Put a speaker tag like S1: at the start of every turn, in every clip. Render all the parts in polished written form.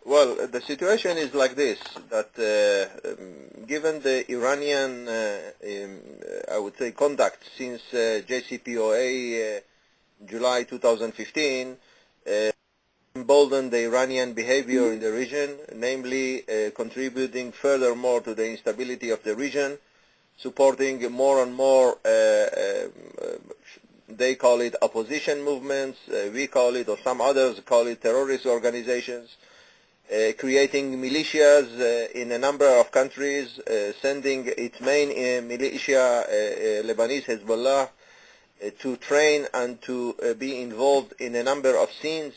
S1: Well, the situation is like this, that given the Iranian, I would say, conduct since JCPOA July 2015, emboldened the Iranian behavior in the region, namely contributing furthermore to the instability of the region, supporting more and more, they call it opposition movements, we call it, or some others call it terrorist organizations, creating militias in a number of countries, sending its main militia, Lebanese Hezbollah, to train and to be involved in a number of scenes.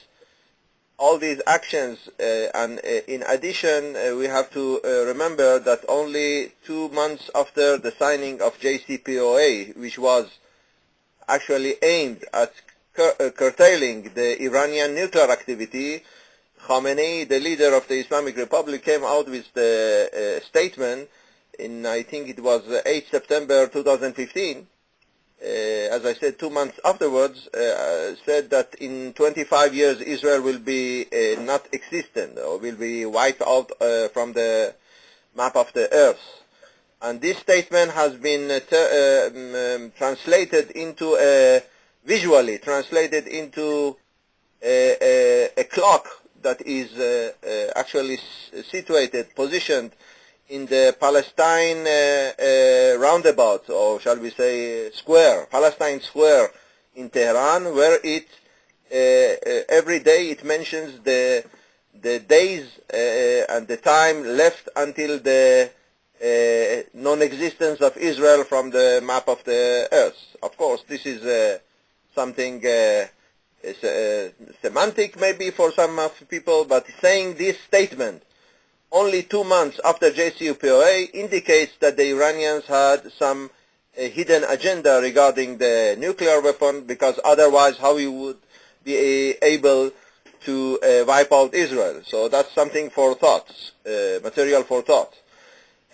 S1: All these actions, and in addition, we have to remember that only 2 months after the signing of JCPOA, which was actually aimed at curtailing the Iranian nuclear activity, Khamenei, the leader of the Islamic Republic, came out with the statement in, I think it was 8 September 2015, as I said, 2 months afterwards, said that in 25 years Israel will be not existent, or will be wiped out from the map of the earth. And this statement has been translated into visually translated into a clock that is actually situated, positioned in the Palestine roundabout, or shall we say square, Palestine Square in Tehran, where it every day it mentions the days and the time left until the non-existence of Israel from the map of the earth. Of course, this is something semantic maybe for some of people, but saying this statement only 2 months after JCPOA indicates that the Iranians had some hidden agenda regarding the nuclear weapon, because otherwise how we would be able to wipe out Israel. So that's something for thoughts, material for thought.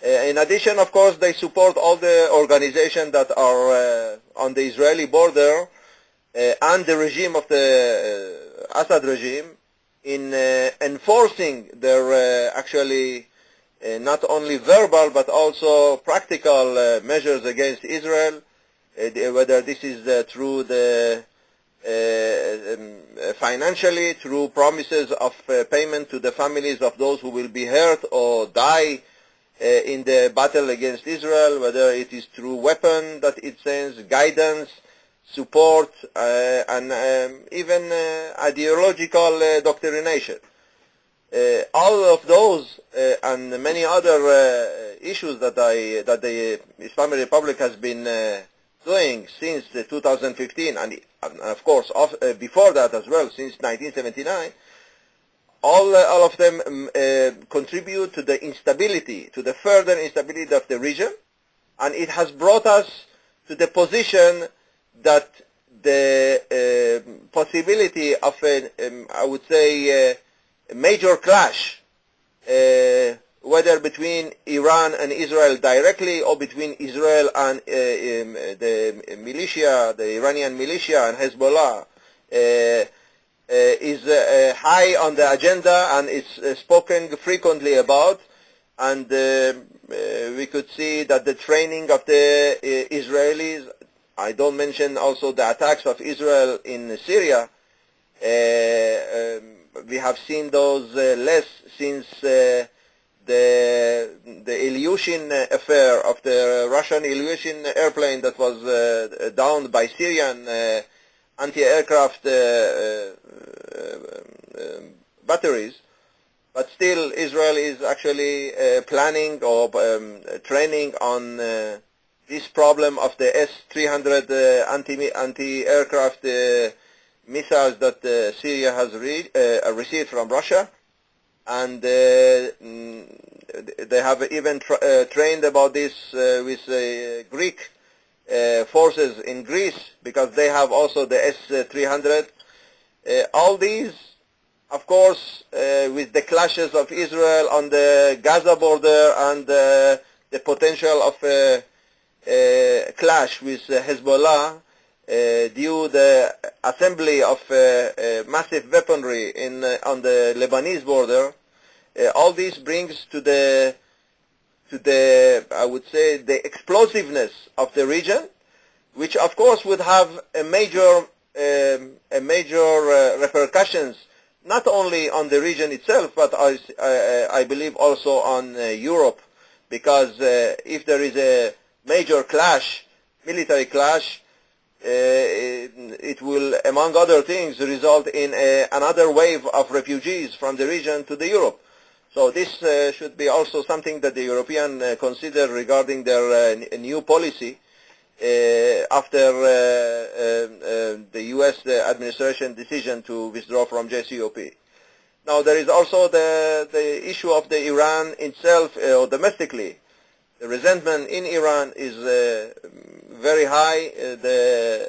S1: In addition, of course, they support all the organizations that are on the Israeli border and the regime of the Assad regime in enforcing their actually not only verbal but also practical measures against Israel, whether this is through the financially, through promises of payment to the families of those who will be hurt or die in the battle against Israel, whether it is through weapon that it sends, guidance, support, and even ideological doctrination. All of those and many other issues that the Islamic Republic has been doing since 2015, and of course before that as well, since 1979, all of them contribute to the instability, to the further instability of the region, and it has brought us to the position that the possibility of I would say a major clash, whether between Iran and Israel directly or between Israel and the militia, the Iranian militia and Hezbollah, is high on the agenda and is spoken frequently about. And we could see that the training of the Israelis, I don't mention also the attacks of Israel in Syria, we have seen those less since the Ilyushin affair of the Russian Ilyushin airplane that was downed by Syrian anti-aircraft batteries. But still, Israel is actually planning or training on this problem of the S-300 anti-aircraft missiles that Syria has received from Russia, and they have even trained about this with Greek forces in Greece, because they have also the S-300. All these, of course, with the clashes of Israel on the Gaza border and the potential of clash with Hezbollah, due the assembly of massive weaponry on the Lebanese border. All this brings to the I would say the explosiveness of the region, which of course would have a major repercussions not only on the region itself, but I believe also on Europe, because if there is a major clash, military clash, it will, among other things, result in another wave of refugees from the region to the Europe. So this should be also something that the European consider regarding their new policy after the U.S. administration decision to withdraw from JCPOA. Now there is also the issue of the Iran itself, or domestically. The resentment in Iran is very high. The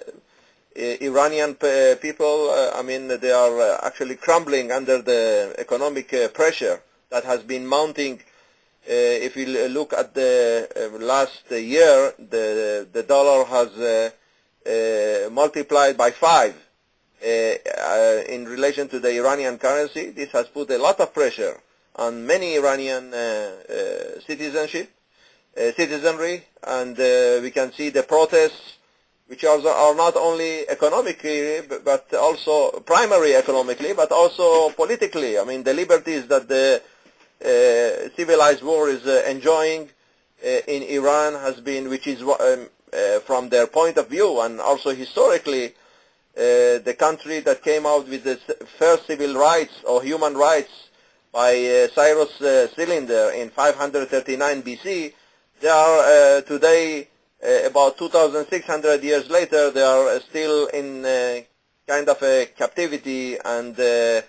S1: Iranian people, I mean, they are actually crumbling under the economic pressure that has been mounting. If you look at the last year, the dollar has multiplied by 5 in relation to the Iranian currency. This has put a lot of pressure on many Iranian citizenry, and we can see the protests, which also are not only economically, but also primary economically, but also politically. I mean, the liberties that the civilized world is enjoying in Iran has been, which is from their point of view, and also historically, the country that came out with the first civil rights or human rights by Cyrus Cylinder in 539 BC. They are today, about 2,600 years later, they are still in kind of a captivity, and their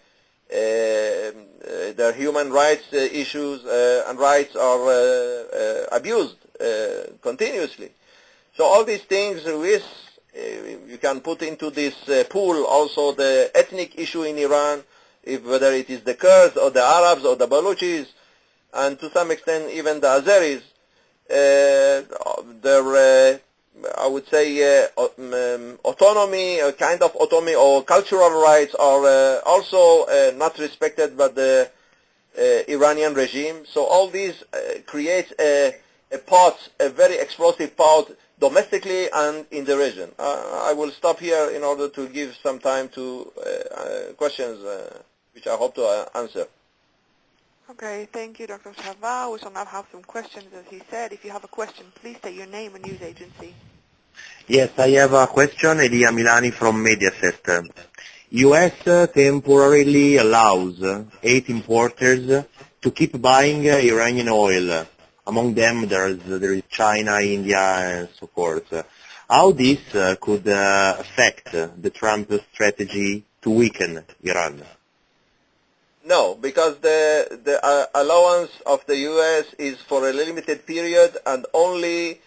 S1: human rights issues and rights are abused continuously. So all these things, with you can put into this pool also the ethnic issue in Iran, whether it is the Kurds or the Arabs or the Baluchis, and to some extent even the Azeris. Their I would say autonomy, a kind of autonomy or cultural rights are also not respected by the Iranian regime. So all these creates a pot, a very explosive pot, domestically and in the region. I will stop here in order to give some time to questions, which I hope to answer.
S2: Okay, thank you, Dr. Shahvar. We shall now have some questions, as he said. If you have a question, please state your name and news agency.
S3: Yes, I have a question. Elia Milani from Mediaset. U.S. temporarily allows 8 importers to keep buying Iranian oil. Among them, there is China, India, and so forth. How this could affect the Trump strategy to weaken Iran?
S1: No, because the allowance of the U.S. is for a limited period and only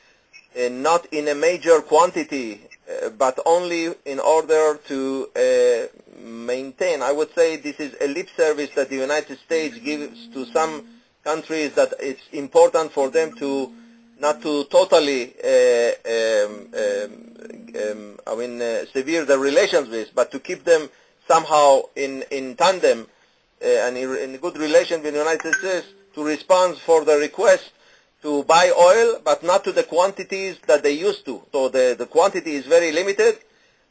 S1: not in a major quantity, but only in order to maintain. I would say this is a lip service that the United States gives to some countries, that it's important for them to not to totally sever the relations with, but to keep them somehow in tandem and in good relation with the United States, to respond for the request to buy oil, but not to the quantities that they used to. So the quantity is very limited,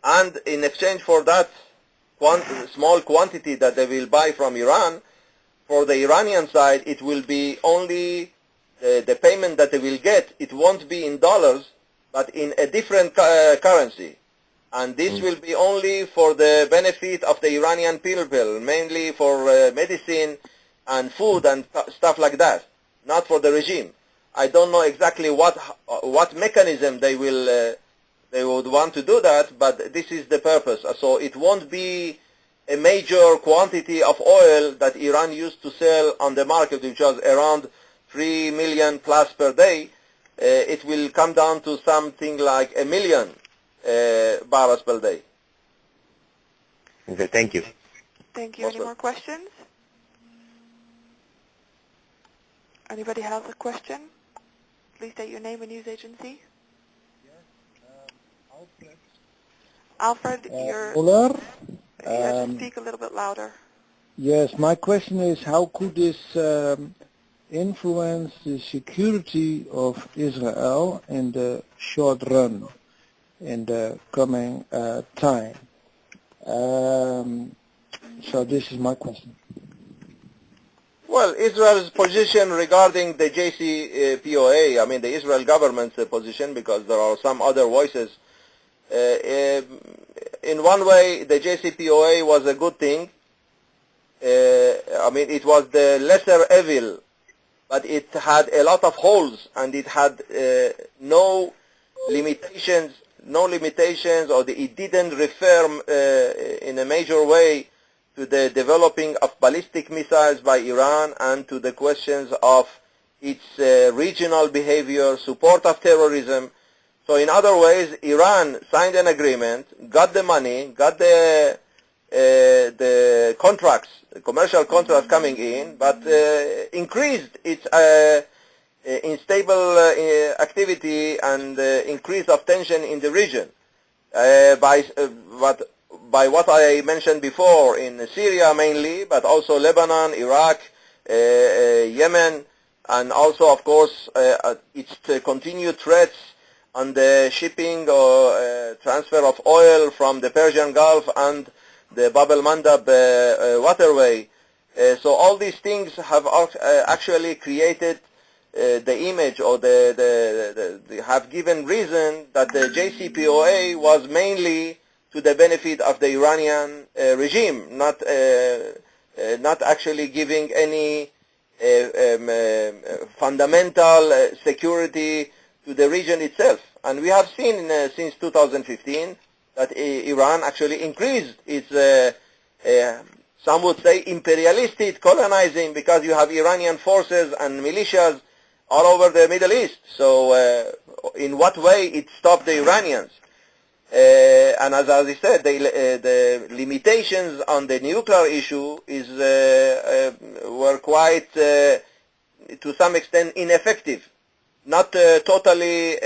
S1: and in exchange for that small quantity that they will buy from Iran, for the Iranian side, it will be only the payment that they will get. It won't be in dollars, but in a different currency. And this will be only for the benefit of the Iranian people, mainly for medicine and food and stuff like that, not for the regime. I don't know exactly what mechanism they would want to do that, but this is the purpose. So it won't be a major quantity of oil that Iran used to sell on the market, which was around 3 million plus per day. It will come down to something like 1 million barrels per day.
S3: Okay, thank you.
S2: Thank you. Any more questions? Anybody has a question? Please state your name and news agency. Alfred, you're...
S4: Muller.
S2: Just speak a little bit louder.
S4: Yes, my question is, how could this influence the security of Israel in the short run, in the coming time? So this is my question.
S1: Well, Israel's position regarding the JCPOA, I mean the Israel government's position, because there are some other voices. In one way, the JCPOA was a good thing. I mean, it was the lesser evil, but it had a lot of holes, and it had no limitations, or it didn't refer in a major way to the developing of ballistic missiles by Iran and to the questions of its regional behavior, support of terrorism. So in other ways, Iran signed an agreement, got the money, got the contracts, the commercial contracts coming in, but increased its unstable activity and increase of tension in the region by what I mentioned before in Syria mainly, but also Lebanon, Iraq, Yemen, and also, of course, its continued threats on the shipping or transfer of oil from the Persian Gulf and the Bab el-Mandab waterway. So all these things have actually created the image, or they have given reason that the JCPOA was mainly to the benefit of the Iranian regime, not actually giving any fundamental security to the region itself. And we have seen since 2015 that Iran actually increased its, some would say, imperialistic colonizing, because you have Iranian forces and militias all over the Middle East. So in what way it stopped the Iranians? And as I said, the limitations on the nuclear issue were quite, to some extent, ineffective, not totally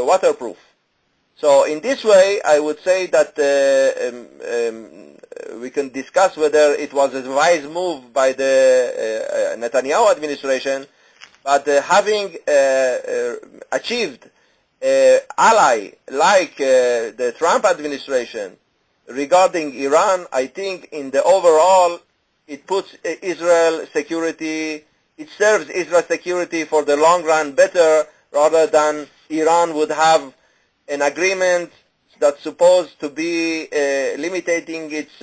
S1: waterproof. So in this way, I would say that we can discuss whether it was a wise move by the Netanyahu administration, but having achieved ally like the Trump administration regarding Iran, I think in the overall it puts Israel security, it serves Israel security for the long run better, rather than Iran would have an agreement that's supposed to be limiting its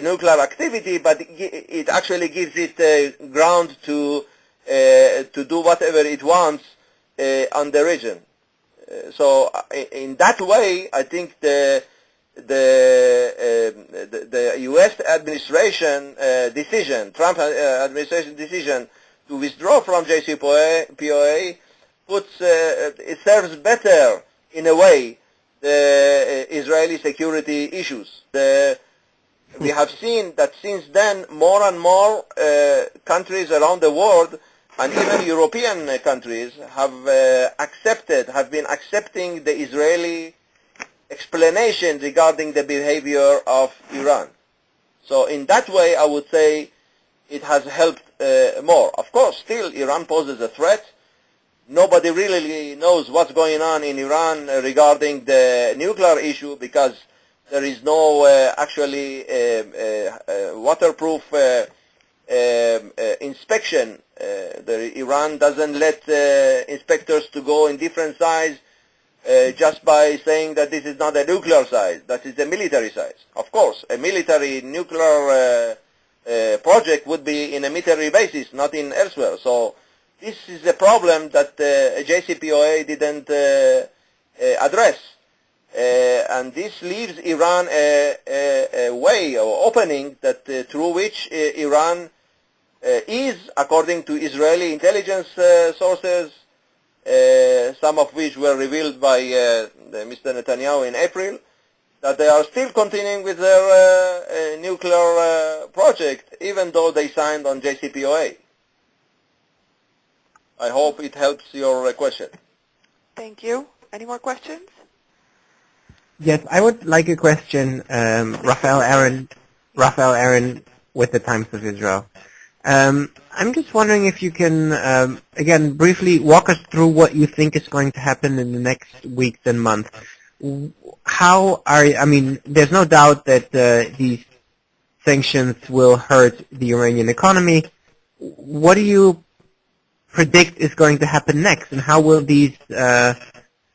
S1: nuclear activity, but it actually gives it ground to do whatever it wants on the region. So in that way, I think the U.S. administration decision, Trump administration decision to withdraw from JCPOA it serves better, in a way, the Israeli security issues. We have seen that since then, more and more countries around the world, and even European countries, have been accepting the Israeli explanation regarding the behavior of Iran. So in that way, I would say it has helped more. Of course, still Iran poses a threat. Nobody really knows what's going on in Iran regarding the nuclear issue, because there is no actually waterproof inspection. Iran doesn't let inspectors to go in different sites just by saying that this is not a nuclear site, that is a military site. Of course, a military nuclear project would be in a military basis, not in elsewhere. So this is a problem that JCPOA didn't address. And this leaves Iran a way or opening that through which Iran is, according to Israeli intelligence sources, some of which were revealed by Mr. Netanyahu in April, that they are still continuing with their nuclear project, even though they signed on JCPOA. I hope it helps your question.
S2: Thank you. Any more questions?
S5: Yes, I would like a question, Raphael Aaron with the Times of Israel. I'm just wondering if you can, again, briefly walk us through what you think is going to happen in the next weeks and months. There's no doubt that these sanctions will hurt the Iranian economy. What do you predict is going to happen next, and how will these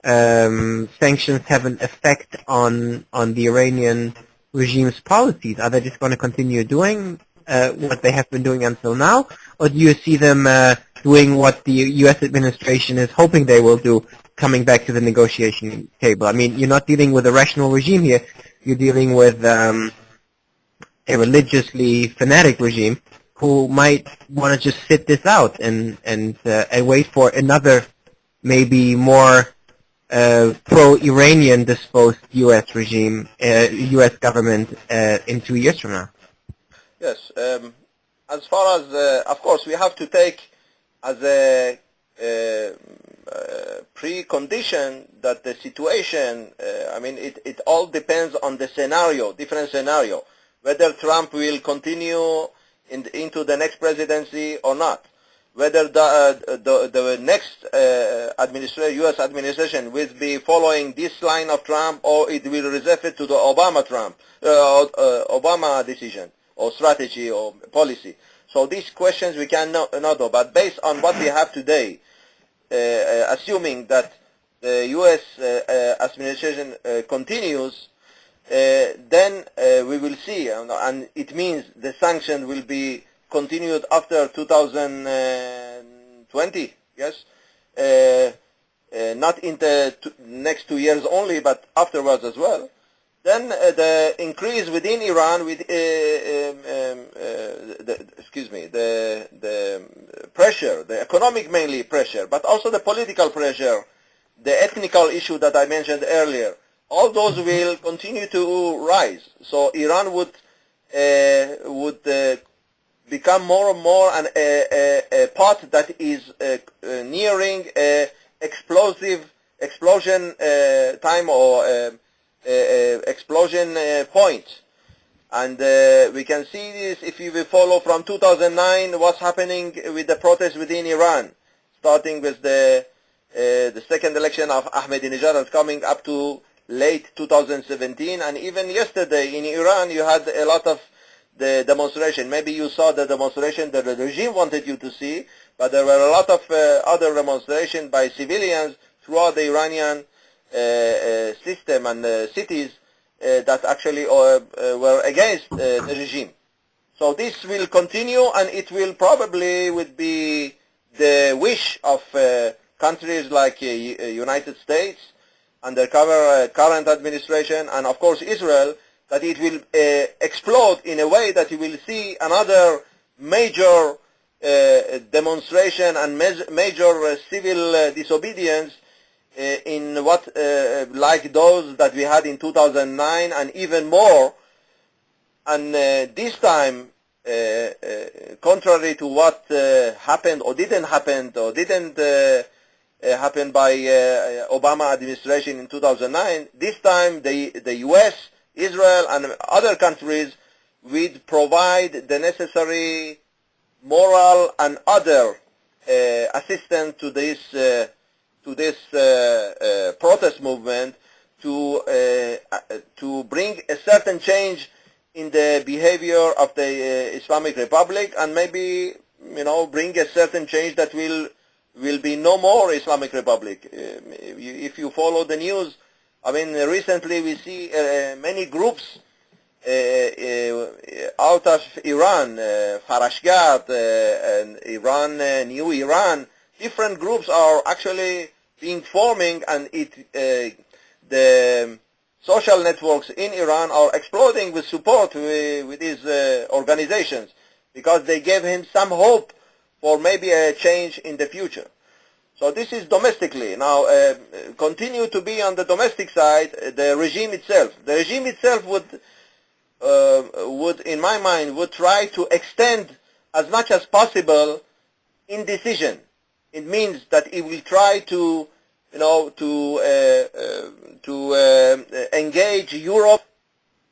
S5: sanctions have an effect on the Iranian regime's policies? Are they just going to continue doing what they have been doing until now, or do you see them doing what the U.S. administration is hoping they will do, coming back to the negotiation table? I mean, you're not dealing with a rational regime here. You're dealing with a religiously fanatic regime who might want to just sit this out and wait for another, maybe more pro-Iranian disposed U.S. regime, U.S. government in 2 years from now.
S1: Yes. As far as, of course, we have to take as a precondition that the situation, it all depends on the scenario, different scenario, whether Trump will continue into the next presidency or not, whether the next U.S. administration will be following this line of Trump, or it will reserve it to the Obama decision or strategy or policy. So these questions we cannot know. But based on what we have today, assuming that the U.S. administration continues, then we will see, and it means the sanction will be continued after 2020, yes? Not in the next 2 years only, but afterwards as well. Then the increase within Iran, with the pressure, the economic mainly pressure, but also the political pressure, the ethnical issue that I mentioned earlier, all those will continue to rise. So Iran would become more and more a pot that is nearing explosion time or explosion point. And we can see this if you will follow from 2009 what's happening with the protests within Iran, starting with the second election of Ahmadinejad that's coming up to late 2017, and even yesterday in Iran you had a lot of the demonstration. Maybe you saw the demonstration that the regime wanted you to see, but there were a lot of other demonstrations by civilians throughout the Iranian system and cities that actually were against the regime. So this will continue, and it will probably would be the wish of countries like United States under current administration, and of course Israel, that it will explode in a way that you will see another major demonstration and major civil disobedience in what like those that we had in 2009 and even more. And this time, contrary to what happened or didn't happen or didn't happen by Obama administration in 2009, this time the U.S., Israel, and other countries would provide the necessary moral and other assistance to this protest movement to bring a certain change in the behavior of the Islamic Republic, and maybe bring a certain change that will be no more Islamic Republic. If you follow the news, recently we see many groups out of Iran, Farashgat, and Iran, New Iran. Different groups are actually being forming, and the social networks in Iran are exploding with support with these organizations, because they gave him some hope for maybe a change in the future. So this is domestically. Now, continue to be on the domestic side, the regime itself. The regime itself would, in my mind, would try to extend as much as possible indecision. It means that it will try to to engage Europe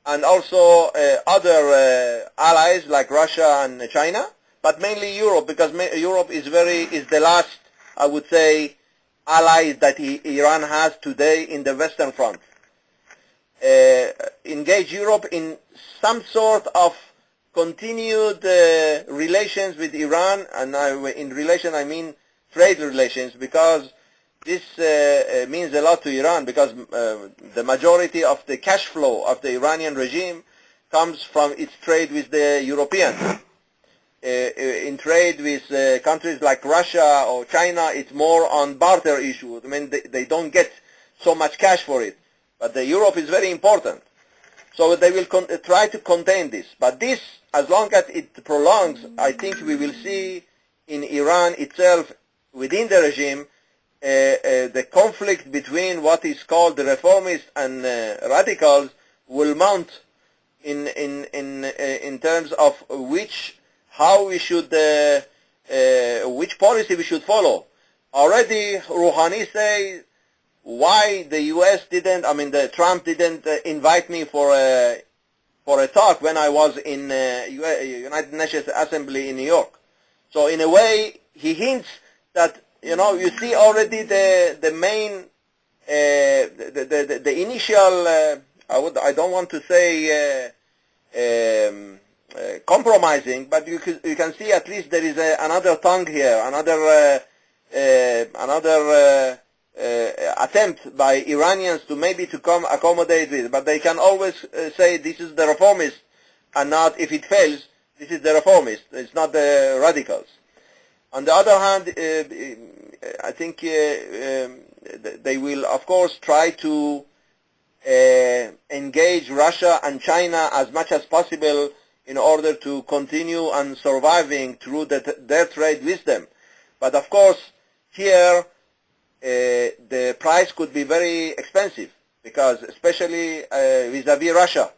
S1: and also other allies like Russia and China, but mainly Europe, because Europe is the last, I would say, ally that Iran has today in the Western Front. Engage Europe in some sort of continued relations with Iran, and in relation I mean trade relations, because this means a lot to Iran, because the majority of the cash flow of the Iranian regime comes from its trade with the Europeans. In trade with countries like Russia or China, it's more on barter issue. I mean, they don't get so much cash for it. But Europe is very important. So they will try to contain this. But this, as long as it prolongs, I think we will see in Iran itself, within the regime, the conflict between what is called the reformists and radicals will mount in terms of how we should, which policy we should follow. Already Rouhani says, why the U.S. didn't, Trump didn't invite me for a talk when I was in United Nations Assembly in New York. So in a way, he hints that, you see already the main, the initial, I don't want to say compromising, but you can see at least there is another tongue here, another attempt by Iranians to maybe to come accommodate with, but they can always say this is the reformist, and not, if it fails, this is the reformist, it's not the radicals. On the other hand, I think they will, of course, try to engage Russia and China as much as possible in order to continue and surviving through their trade with them. But of course, here the price could be very expensive, because especially vis-a-vis Russia.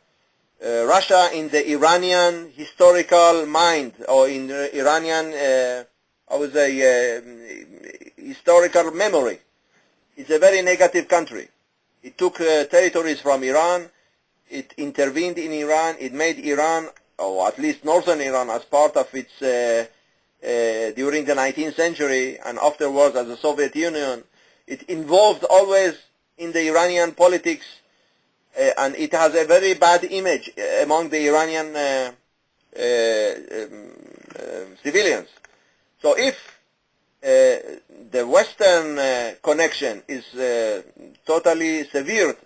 S1: Russia, in the Iranian historical mind, or in the Iranian, I would say, historical memory, it's a very negative country. It took territories from Iran, it intervened in Iran, it made Iran, or at least northern Iran, as part of its, during the 19th century, and afterwards as the Soviet Union. It involved always in the Iranian politics, and it has a very bad image among the Iranian civilians. So if the Western connection is totally severed,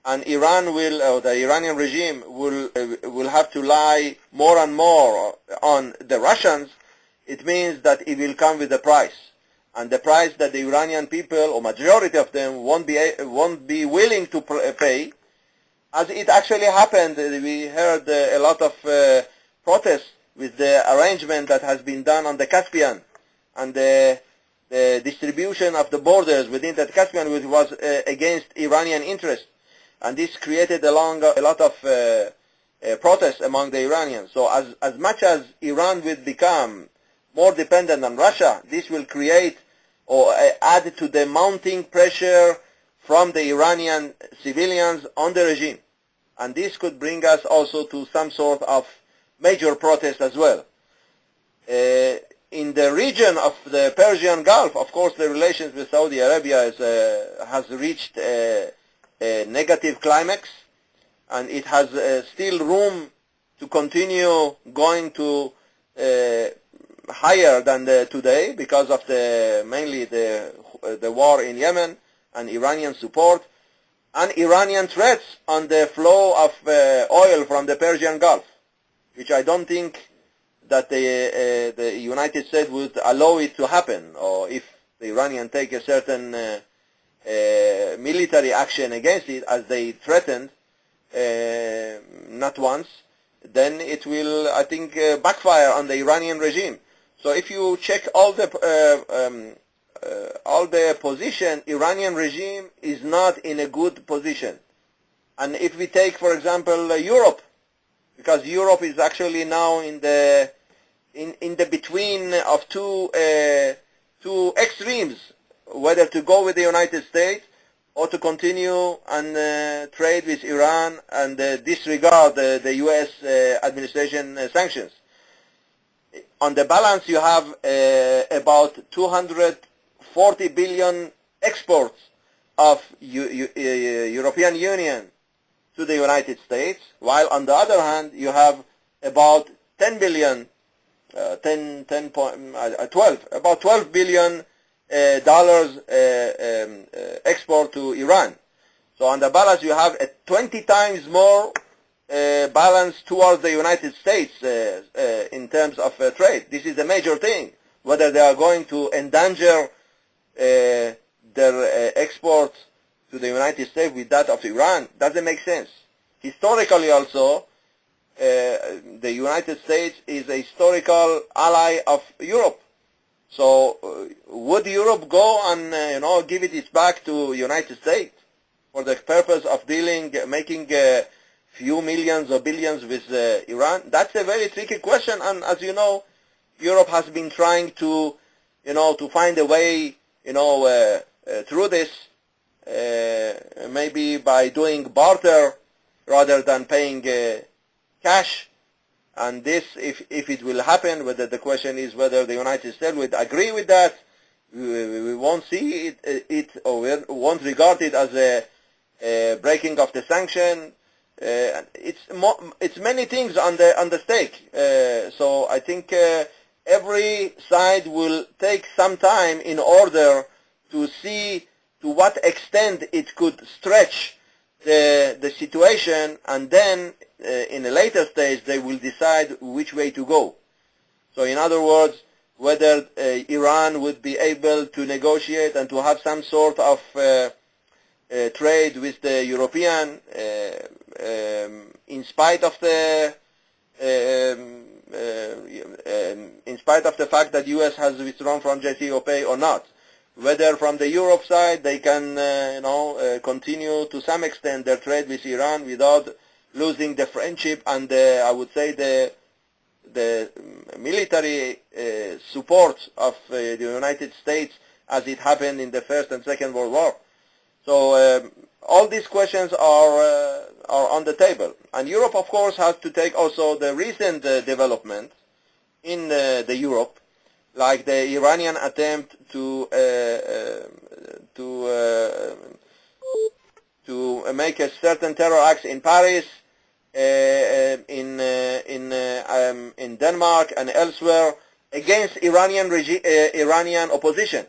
S1: and Iran will, or the Iranian regime will have to rely more and more on the Russians, it means that it will come with a price. And the price that the Iranian people, or majority of them, won't be willing to pay, as it actually happened. We heard a lot of protests with the arrangement that has been done on the Caspian, and the distribution of the borders within that Caspian, which was against Iranian interests. And this created a lot of protests among the Iranians. So as much as Iran will become more dependent on Russia, this will create or add to the mounting pressure from the Iranian civilians on the regime. And this could bring us also to some sort of major protest as well. In the region of the Persian Gulf, of course, the relations with Saudi Arabia has reached a negative climax, and it has still room to continue going to higher than today, because of mainly the war in Yemen and Iranian support and Iranian threats on the flow of oil from the Persian Gulf, which I don't think that the United States would allow it to happen, or if the Iranians take a certain military action against it, as they threatened not once, then it will, I think, backfire on the Iranian regime. So if you check all the position, Iranian regime is not in a good position. And if we take, for example, Europe, because Europe is actually now in the between of two extremes. whether to go with the United States or to continue and trade with Iran and disregard the U.S. administration sanctions. On the balance, you have about 240 billion exports of European Union to the United States, while on the other hand, you have about 10 billion, about $12 billion export to Iran. So on the balance, you have a 20 times more balance towards the United States in terms of trade. This is a major thing. Whether they are going to endanger their exports to the United States with that of Iran doesn't make sense. Historically also, the United States is a historical ally of Europe. So would Europe go and give it back to United States for the purpose of making a few millions or billions with Iran? That's a very tricky question, and as you know, Europe has been trying to find a way through this, maybe by doing barter rather than paying cash. And this, if it will happen, whether the question is whether the United States would agree with that, we won't see it or we won't regard it as a breaking of the sanction. It's many things on the stake. So I think every side will take some time in order to see to what extent it could stretch the situation, and then in a later stage they will decide which way to go. So in other words, whether Iran would be able to negotiate and to have some sort of trade with the European in spite of the fact that U.S. has withdrawn from JCPOA or not. Whether from the Europe side they can continue to some extent their trade with Iran without losing the friendship and I would say the military support of the United States as it happened in the First and Second World War. So all these questions are on the table, and Europe of course has to take also the recent development in the Europe, like the Iranian attempt to make a certain terror acts in Paris, in Denmark and elsewhere against Iranian opposition,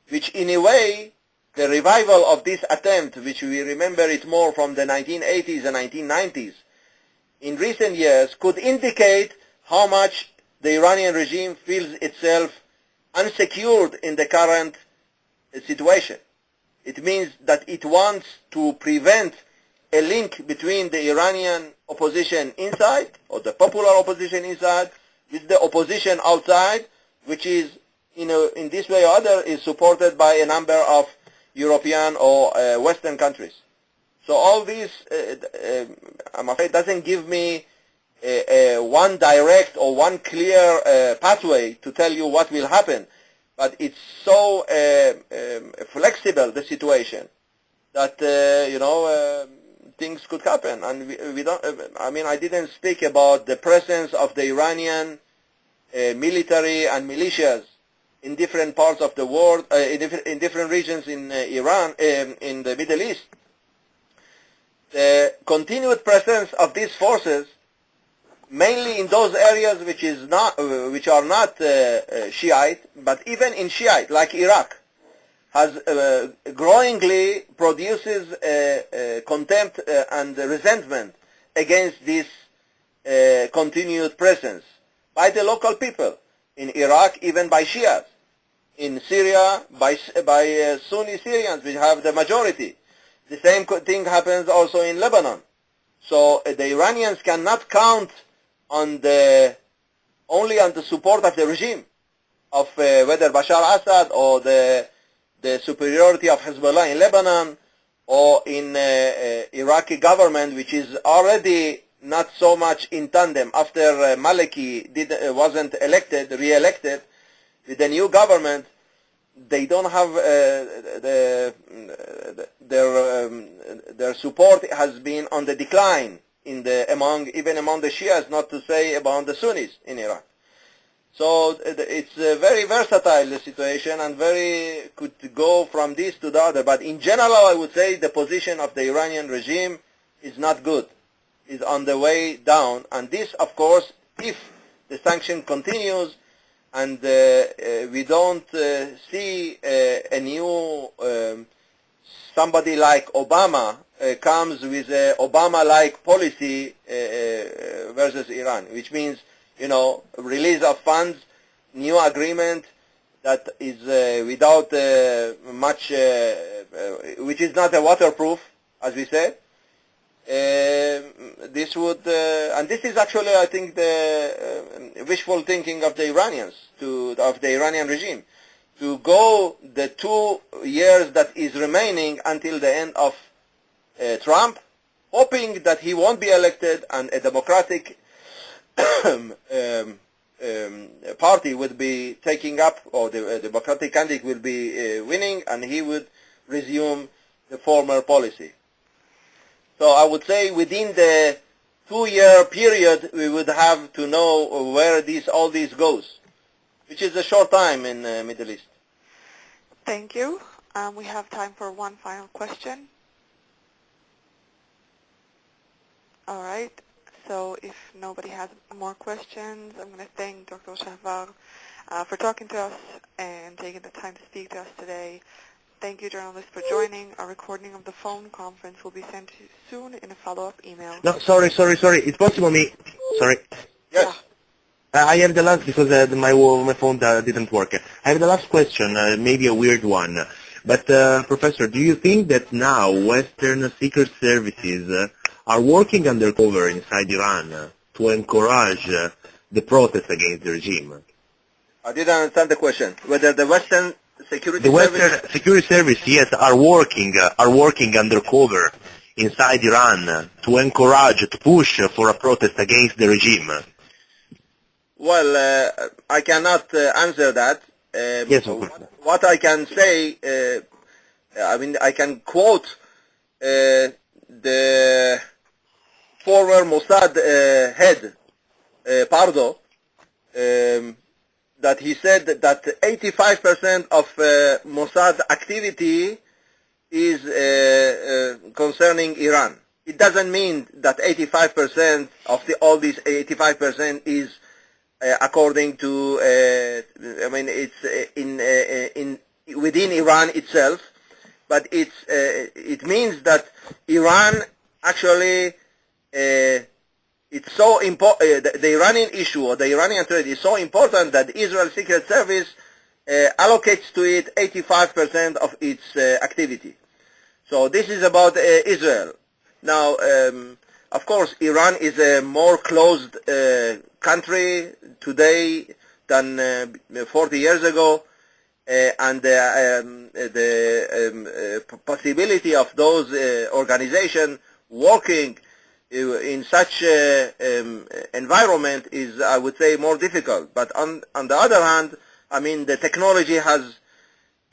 S1: which in a way the revival of this attempt, which we remember it more from the 1980s and 1990s, in recent years could indicate how much the Iranian regime feels itself unsecured in the current situation. It means that it wants to prevent a link between the Iranian opposition inside, or the popular opposition inside, with the opposition outside, which is, in this way or other, is supported by a number of European or Western countries. So all this, I'm afraid, doesn't give me one direct or one clear pathway to tell you what will happen, but it's so flexible, the situation, that things could happen, and we don't. I didn't speak about the presence of the Iranian military and militias in different parts of the world, in different regions in Iran, in the Middle East. The continued presence of these forces, mainly in those areas which are not Shiite, but even in Shiite, like Iraq, has growingly produces contempt and resentment against this continued presence by the local people. In Iraq, even by Shias. In Syria, by Sunni Syrians, which have the majority. The same thing happens also in Lebanon. So the Iranians cannot count on only on the support of the regime, of whether Bashar Assad or the superiority of Hezbollah in Lebanon, or in Iraqi government, which is already not so much in tandem after Maliki wasn't re-elected with the new government. they don't have their support has been on the decline even among the Shias, not to say among the Sunnis in Iran. So it's a very versatile, the situation, and could go from this to the other. But in general, I would say the position of the Iranian regime is not good, is on the way down. And this, of course, if the sanction continues and we don't see a new somebody like Obama comes with an Obama-like policy versus Iran, which means, release of funds, new agreement that is without much, which is not a waterproof, as we said. This would, and this is actually, I think, the wishful thinking of the Iranians, of the Iranian regime, to go the 2 years that is remaining until the end of Trump, hoping that he won't be elected and a democratic party would be taking up, or the democratic candidate will be winning, and he would resume the former policy. So I would say within the 2-year period, we would have to know where all this goes, which is a short time in the Middle East.
S2: Thank you. We have time for one final question. All right. So if nobody has more questions, I'm going to thank Dr. Shahvar for talking to us and taking the time to speak to us today. Thank you, journalists, for joining. A recording of the phone conference will be sent to you soon in a follow-up email.
S3: No, sorry. It's possible sorry.
S1: Yes.
S3: I have the last, because my phone didn't work. I have the last question, maybe a weird one. But, Professor, do you think that now Western secret services are working undercover inside Iran to encourage the protest against the regime?
S1: I didn't understand the question. Whether the Western security
S3: security service, yes, are working undercover inside Iran to encourage, to push for a protest against the regime.
S1: Well, I cannot answer that.
S3: Yes, of course.
S1: What I can say, I can quote the former Mossad head, Pardo, that he said that 85% of Mossad activity is concerning Iran. It doesn't mean that 85% of all these 85% is according to, it's within Iran itself, but it means that Iran actually, it's so important, the Iranian issue or the Iranian threat is so important that Israel Secret Service allocates to it 85% of its activity. So this is about Israel. Now, of course, Iran is a more closed country today than 40 years ago, and the possibility of those organizations working in such environment is, I would say, more difficult. But on the other hand, the technology has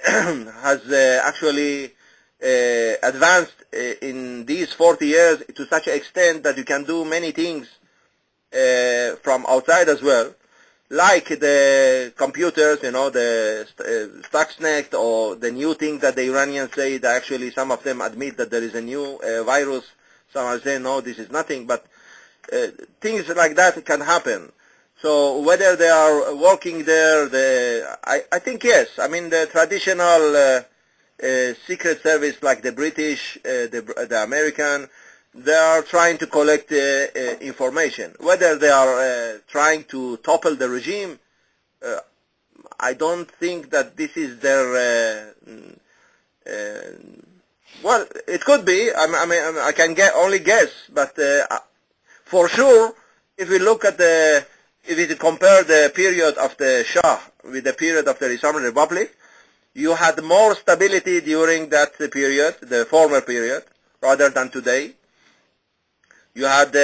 S1: actually advanced in these 40 years to such an extent that you can do many things from outside as well, like the computers, the Stuxnet, or the new thing that the Iranians say that actually some of them admit that there is a new virus. Some are saying, no, this is nothing, but things like that can happen. So whether they are working there, I think yes. The traditional secret service like the British, the American, they are trying to collect information. Whether they are trying to topple the regime, I don't think that this is their... well, it could be. I can only guess, but for sure, if we look at if we compare the period of the Shah with the period of the Islamic Republic, you had more stability during that period, the former period, rather than today. You had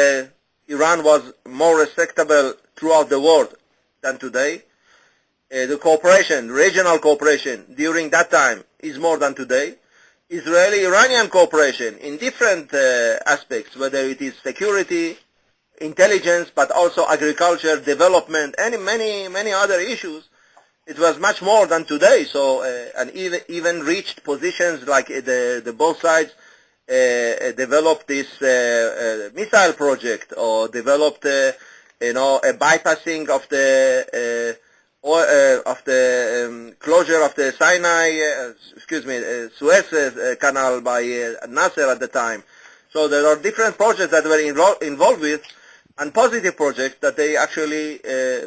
S1: Iran was more respectable throughout the world than today. the cooperation, regional cooperation during that time is more than today. Israeli-Iranian cooperation in different aspects, whether it is security, intelligence, but also agriculture, development, and many other issues, it was much more than today. So, and even reached positions like the both sides developed this missile project, or developed, a bypassing of the closure of the Suez Canal by Nasser at the time. So there are different projects that were involved with, and positive projects that they actually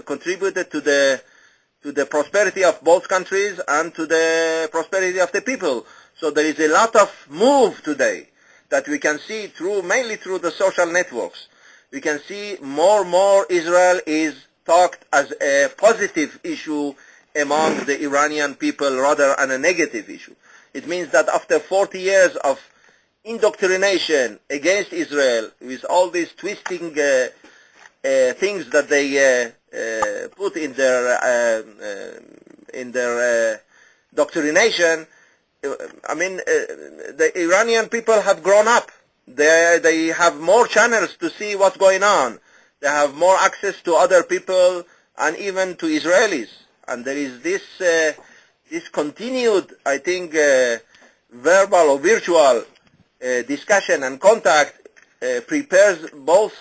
S1: contributed to the prosperity of both countries and to the prosperity of the people. So there is a lot of move today that we can see mainly through the social networks. We can see more Israel is talked as a positive issue among the Iranian people rather than a negative issue. It means that after 40 years of indoctrination against Israel, with all these twisting things that they put in their doctrination, the Iranian people have grown up. They have more channels to see what's going on. They have more access to other people and even to Israelis. And there is this continued, I think, verbal or virtual discussion and contact prepares both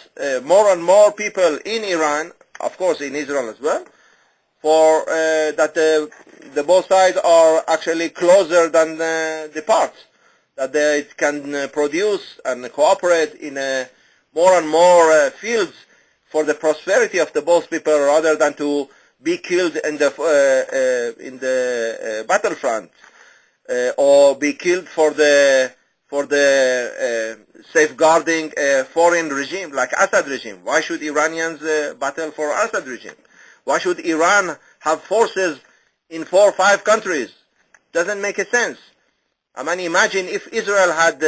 S1: more and more people in Iran, of course in Israel as well, for that the both sides are actually closer than the parts, that they can produce and cooperate in more and more fields for the prosperity of the both people rather than to be killed in the battlefront or be killed for the safeguarding a foreign regime like Assad regime. Why should Iranians battle for Assad regime? Why should Iran have forces in 4 or 5 countries? Doesn't make a sense. Imagine if Israel had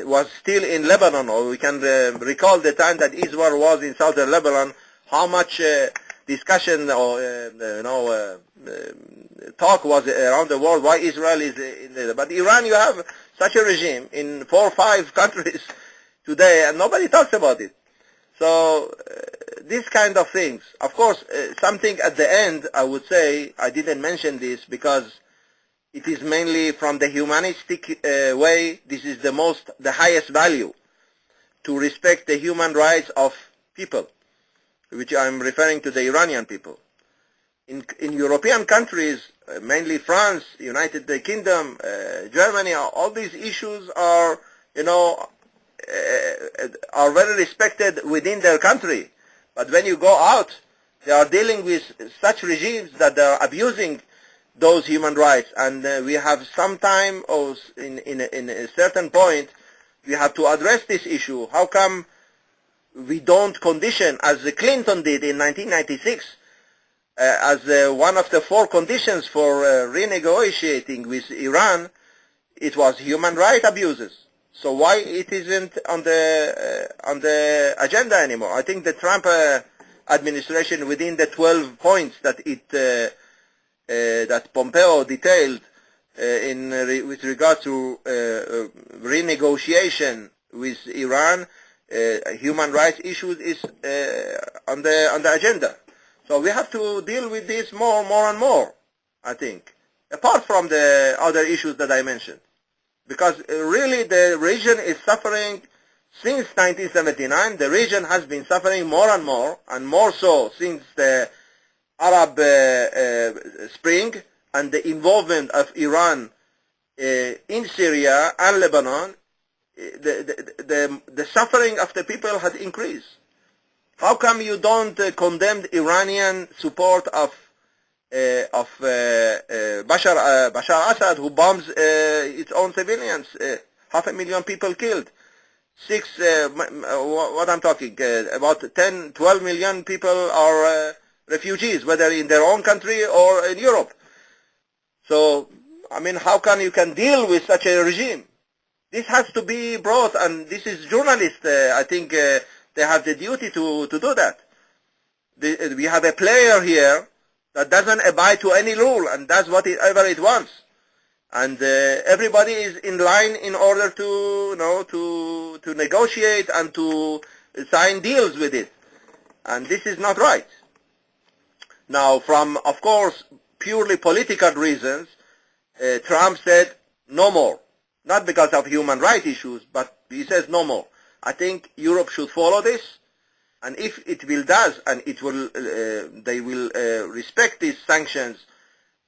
S1: was still in Lebanon, or we can recall the time that Israel was in southern Lebanon, how much discussion or talk was around the world why Israel is in there. But Iran, you have such a regime in 4 or 5 countries today, and nobody talks about it. So these kind of things. Of course, something at the end, I would say, I didn't mention this because it is mainly from the humanistic way. This is the highest value, to respect the human rights of people, which I'm referring to the Iranian people. In European countries, mainly France, United Kingdom, Germany, all these issues are, are very respected within their country. But when you go out, they are dealing with such regimes that they are abusing those human rights, and we have some time, or in a certain point, we have to address this issue. How come we don't condition, as Clinton did in 1996, as one of the 4 conditions for renegotiating with Iran, it was human rights abuses. So why it isn't on the agenda anymore? I think the Trump administration, within the 12 points that that Pompeo detailed with regard to renegotiation with Iran, human rights issues is on the agenda. So we have to deal with this more and more, I think, apart from the other issues that I mentioned. Because really the region is suffering since 1979. The region has been suffering more and more so since the Arab Spring and the involvement of Iran in Syria and Lebanon. The suffering of the people has increased. How come you don't condemn Iranian support of Bashar Assad, who bombs its own civilians? 500,000 people killed. What I'm talking about 10, 12 million people are refugees, whether in their own country or in Europe. So, how can you deal with such a regime? This has to be brought, and this is journalists, I think, they have the duty to do that. we have a player here that doesn't abide to any rule and does whatever it wants. And everybody is in line in order to negotiate and to sign deals with it. And this is not right. Now, from, of course, purely political reasons, Trump said no more. Not because of human rights issues, but he says no more. I think Europe should follow this, and if it does, and they will respect these sanctions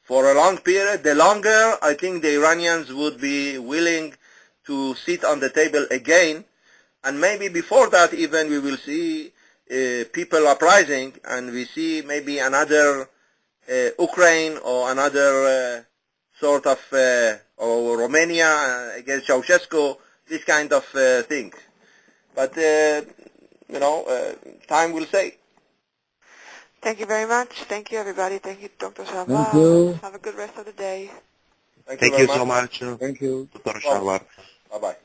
S1: for a long period, the longer I think the Iranians would be willing to sit on the table again, and maybe before that even we will see people uprising, and we see maybe another Ukraine or another sort of or Romania against Ceausescu, this kind of thing. But time will say.
S2: Thank you very much. Thank you, everybody. Thank you, Dr. Shahvar.
S4: Thank you.
S2: Have a good rest of the day.
S3: Thank you so much,
S4: Thank you.
S3: Dr. Shahvar.
S1: Bye-bye.